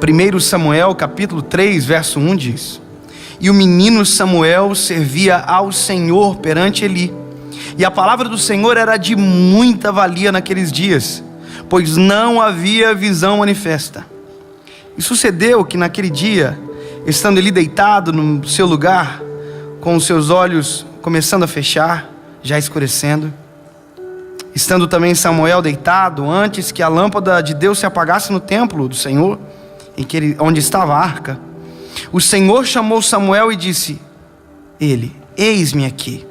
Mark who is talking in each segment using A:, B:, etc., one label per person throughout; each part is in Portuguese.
A: 1 Samuel capítulo 3, verso 1 diz: E o menino Samuel servia ao Senhor perante Eli, e a palavra do Senhor era de muita valia naqueles dias, pois não havia visão manifesta. E sucedeu que naquele dia, estando Eli deitado no seu lugar, com os seus olhos começando a fechar, já escurecendo, estando também Samuel deitado, antes que a lâmpada de Deus se apagasse no templo do Senhor, onde estava a arca, o Senhor chamou Samuel e disse: Ele, eis-me aqui.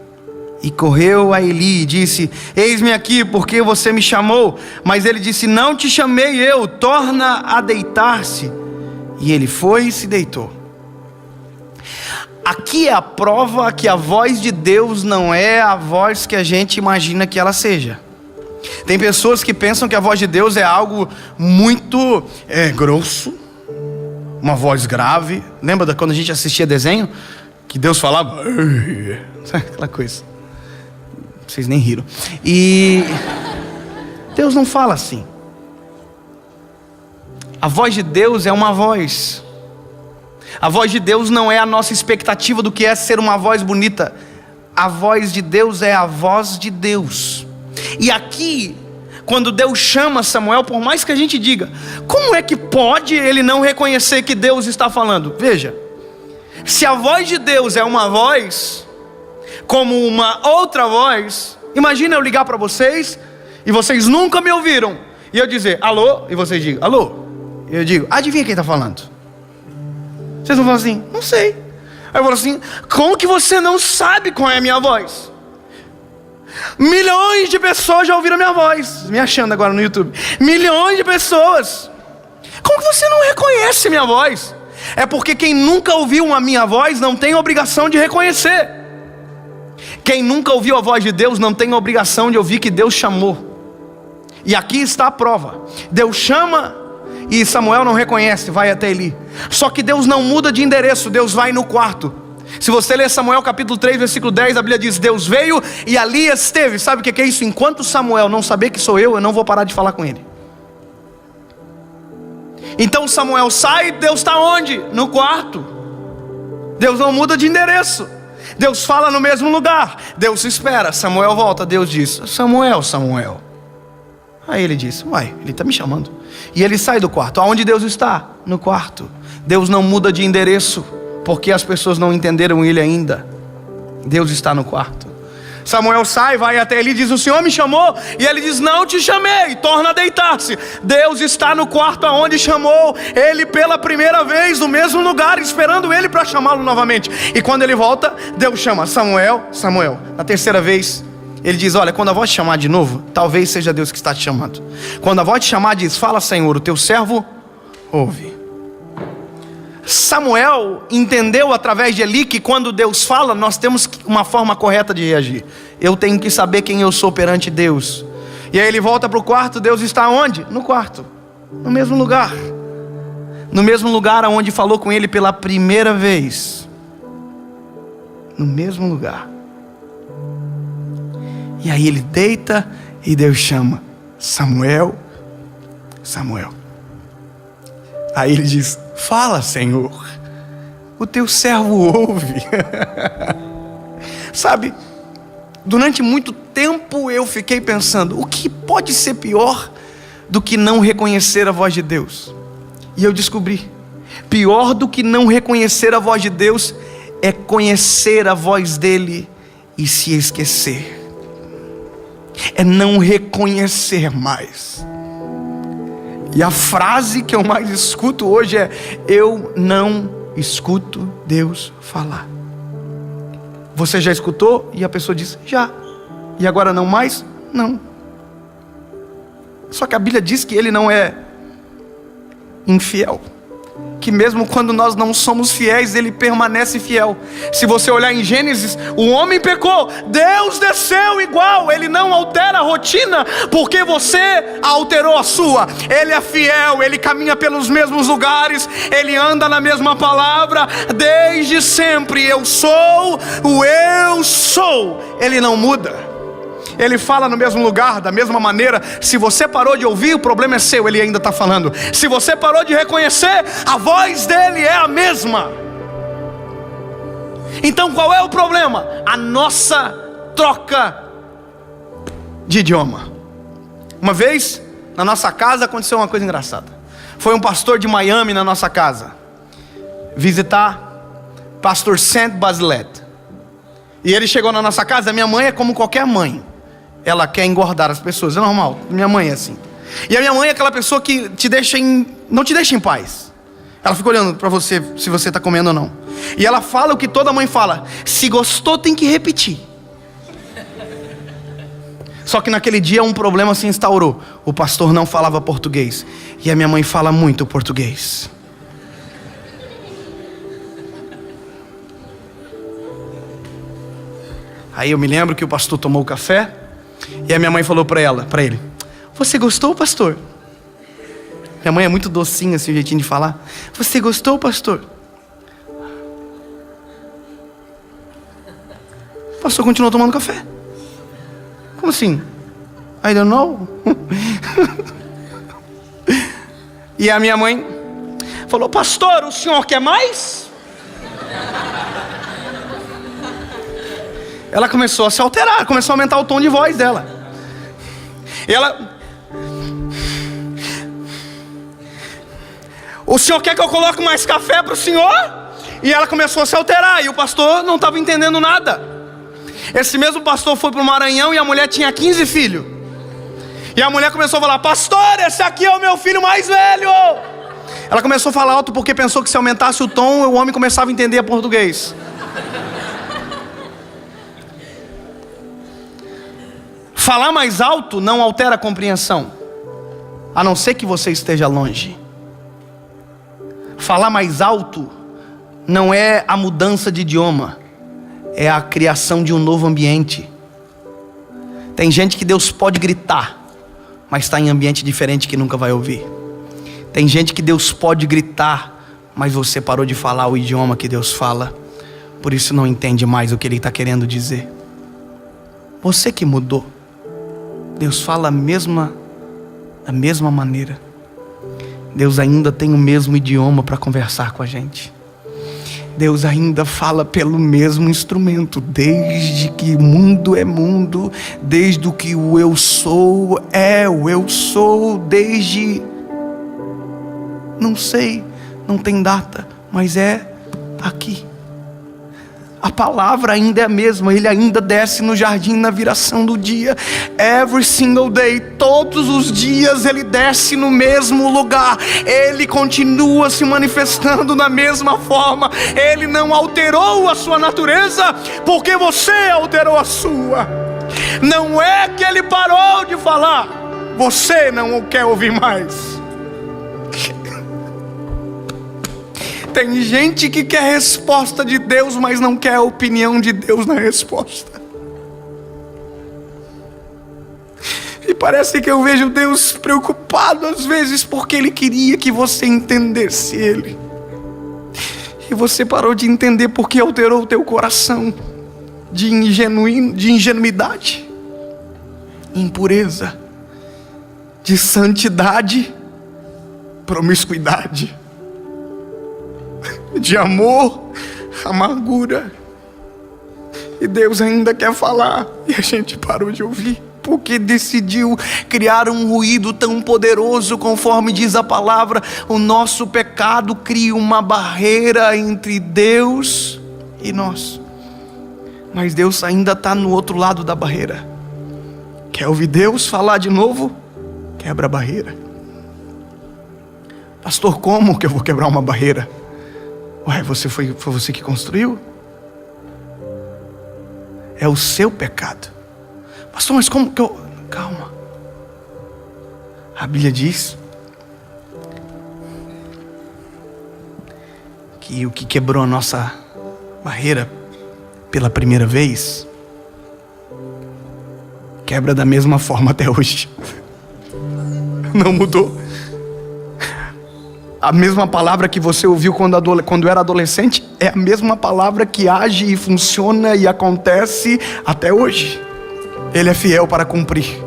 A: E correu a Eli e disse: Eis-me aqui, porque você me chamou? Mas ele disse: Não te chamei eu, torna a deitar-se. E ele foi e se deitou. Aqui é a prova que a voz de Deus não é a voz que a gente imagina que ela seja. Tem pessoas que pensam que a voz de Deus é algo muito grosso, uma voz grave. Lembra de quando a gente assistia desenho? Que Deus falava, aquela coisa. Vocês nem riram. E Deus não fala assim. A voz de Deus é uma voz. A voz de Deus não é a nossa expectativa do que é ser uma voz bonita. A voz de Deus é a voz de Deus. E aqui, quando Deus chama Samuel, por mais que a gente diga, como é que pode ele não reconhecer que Deus está falando? Veja, se a voz de Deus é uma voz, como uma outra voz, imagina eu ligar para vocês, e vocês nunca me ouviram, e eu dizer, alô, e vocês digam, alô, e eu digo, adivinha quem está falando? Vocês vão falar assim, não sei. Aí eu falo assim, como que você não sabe qual é a minha voz? Milhões de pessoas já ouviram a minha voz, me achando agora no YouTube. Milhões de pessoas. Como que você não reconhece minha voz? É porque quem nunca ouviu a minha voz não tem obrigação de reconhecer. Quem nunca ouviu a voz de Deus não tem obrigação de ouvir que Deus chamou. E aqui está a prova. Deus chama e Samuel não reconhece, vai até Eli. Só que Deus não muda de endereço, Deus vai no quarto. Se você ler Samuel capítulo 3, versículo 10, a Bíblia diz, Deus veio e ali esteve. Sabe o que é isso? Enquanto Samuel não saber que sou eu não vou parar de falar com ele. Então Samuel sai, Deus está onde? No quarto. Deus não muda de endereço. Deus fala no mesmo lugar. Deus espera, Samuel volta, Deus diz, Samuel, Samuel. Aí ele diz, uai, ele está me chamando. E ele sai do quarto. Aonde Deus está? No quarto. Deus não muda de endereço, porque as pessoas não entenderam ele ainda. Deus está no quarto. Samuel sai, vai até ele e diz, o Senhor me chamou? E ele diz, não te chamei, torna a deitar-se. Deus está no quarto aonde chamou ele pela primeira vez, no mesmo lugar, esperando ele para chamá-lo novamente. E quando ele volta, Deus chama, Samuel, Samuel. Na terceira vez, ele diz, olha, quando a voz te chamar de novo, talvez seja Deus que está te chamando. Quando a voz te chamar, diz, fala Senhor, o teu servo ouve. Samuel entendeu através de Eli que quando Deus fala, nós temos uma forma correta de reagir. Eu tenho que saber quem eu sou perante Deus. E aí ele volta para o quarto, Deus está onde? No quarto, no mesmo lugar. No mesmo lugar onde falou com ele pela primeira vez. No mesmo lugar. E aí ele deita e Deus chama, Samuel, Samuel. Aí ele diz, fala Senhor, o teu servo ouve. Sabe, durante muito tempo eu fiquei pensando, o que pode ser pior do que não reconhecer a voz de Deus? E eu descobri, pior do que não reconhecer a voz de Deus é conhecer a voz dele e se esquecer. É não reconhecer mais. E a frase que eu mais escuto hoje é, eu não escuto Deus falar. Você já escutou? E a pessoa diz, já. E agora não mais? Não. Só que a Bíblia diz que ele não é infiel, que mesmo quando nós não somos fiéis, ele permanece fiel. Se você olhar em Gênesis, o homem pecou, Deus desceu igual, ele não altera a rotina, porque você alterou a sua. Ele é fiel, ele caminha pelos mesmos lugares, ele anda na mesma palavra, desde sempre. Eu sou o eu sou, ele não muda. Ele fala no mesmo lugar, da mesma maneira. Se você parou de ouvir, o problema é seu, Ele ainda está falando. Se você parou de reconhecer, a voz dele é a mesma. Então qual é o problema? A nossa troca de idioma. Uma vez, na nossa casa, aconteceu uma coisa engraçada. Foi um pastor de Miami na nossa casa visitar pastor Saint Basilette. E ele chegou na nossa casa. Minha mãe é como qualquer mãe, ela quer engordar as pessoas, é normal. Minha mãe é assim. E a minha mãe é aquela pessoa que não te deixa em paz. Ela fica olhando para você, se você está comendo ou não. E ela fala o que toda mãe fala: se gostou tem que repetir. Só que naquele dia um problema se instaurou. O pastor não falava português, e a minha mãe fala muito português. Aí eu me lembro que o pastor tomou o café, e a minha mãe falou para ele: você gostou, pastor? Minha mãe é muito docinha assim, o jeitinho de falar. Você gostou, pastor? O pastor continuou tomando café. Como assim? I don't know. E a minha mãe falou: pastor, o senhor quer mais? Ela começou a se alterar, começou a aumentar o tom de voz dela. O senhor quer que eu coloque mais café para o senhor? E ela começou a se alterar, e o pastor não estava entendendo nada. Esse mesmo pastor foi para o Maranhão, e a mulher tinha 15 filhos. E a mulher começou a falar: pastor, esse aqui é o meu filho mais velho. Ela começou a falar alto porque pensou que se aumentasse o tom, o homem começava a entender português. Falar mais alto não altera a compreensão, a não ser que você esteja longe. Falar mais alto não é a mudança de idioma, é a criação de um novo ambiente. Tem gente que Deus pode gritar, mas está em ambiente diferente que nunca vai ouvir. Tem gente que Deus pode gritar, mas você parou de falar o idioma que Deus fala, por isso não entende mais o que Ele está querendo dizer. Você que mudou. Deus fala da mesma maneira. Deus ainda tem o mesmo idioma para conversar com a gente. Deus ainda fala pelo mesmo instrumento. Desde que mundo é mundo, desde que o eu sou é o eu sou, desde... não sei, não tem data, mas é aqui. A palavra ainda é a mesma. Ele ainda desce no jardim na viração do dia. Every single day, todos os dias Ele desce no mesmo lugar. Ele continua se manifestando da mesma forma. Ele não alterou a sua natureza porque você alterou a sua. Não é que Ele parou de falar, você não o quer ouvir mais. Tem gente que quer resposta de Deus, mas não quer a opinião de Deus na resposta. E parece que eu vejo Deus preocupado às vezes porque Ele queria que você entendesse Ele. E você parou de entender porque alterou o teu coração de ingenuidade, impureza, de santidade, promiscuidade, de amor, amargura. E Deus ainda quer falar, e a gente parou de ouvir, porque decidiu criar um ruído tão poderoso. Conforme diz a palavra, o nosso pecado cria uma barreira entre Deus e nós. Mas Deus ainda está no outro lado da barreira. Quer ouvir Deus falar de novo? Quebra a barreira. Pastor, como que eu vou quebrar uma barreira? Ué, foi você que construiu? É o seu pecado. Pastor, mas como que eu... Calma. A Bíblia diz que o que quebrou a nossa barreira pela primeira vez quebra da mesma forma até hoje. Não mudou. A mesma palavra que você ouviu quando era adolescente é a mesma palavra que age e funciona e acontece até hoje. Ele é fiel para cumprir.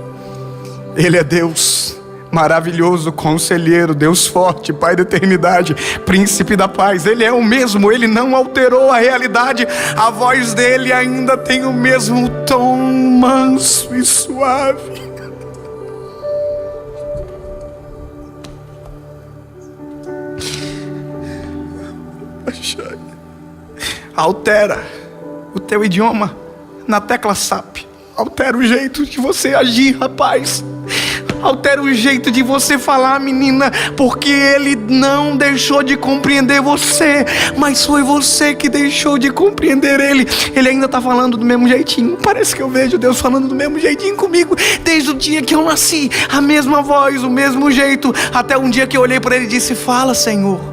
A: Ele é Deus maravilhoso, conselheiro, Deus forte, Pai da eternidade, príncipe da paz. Ele é o mesmo, ele não alterou a realidade. A voz dele ainda tem o mesmo tom manso e suave. Altera o teu idioma na tecla SAP. Altera o jeito de você agir, rapaz. Altera o jeito de você falar, menina, porque ele não deixou de compreender você, mas foi você que deixou de compreender ele. Ele ainda está falando do mesmo jeitinho. Parece que eu vejo Deus falando do mesmo jeitinho comigo desde o dia que eu nasci. A mesma voz, o mesmo jeito, até um dia que eu olhei para ele e disse: fala, Senhor.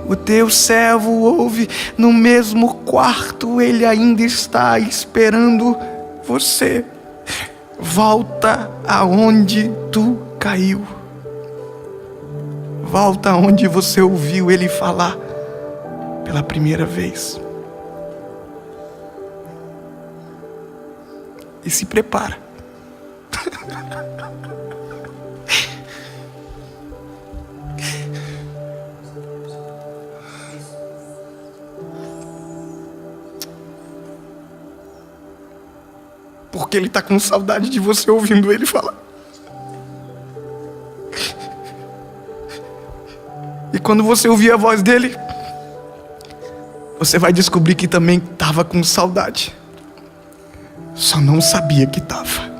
A: O teu servo ouve. No mesmo quarto ele ainda está esperando você. Volta aonde tu caiu. Volta aonde você ouviu ele falar pela primeira vez. E se prepara. Porque ele está com saudade de você ouvindo ele falar. E quando você ouvir a voz dele, você vai descobrir que também estava com saudade. Só não sabia que estava.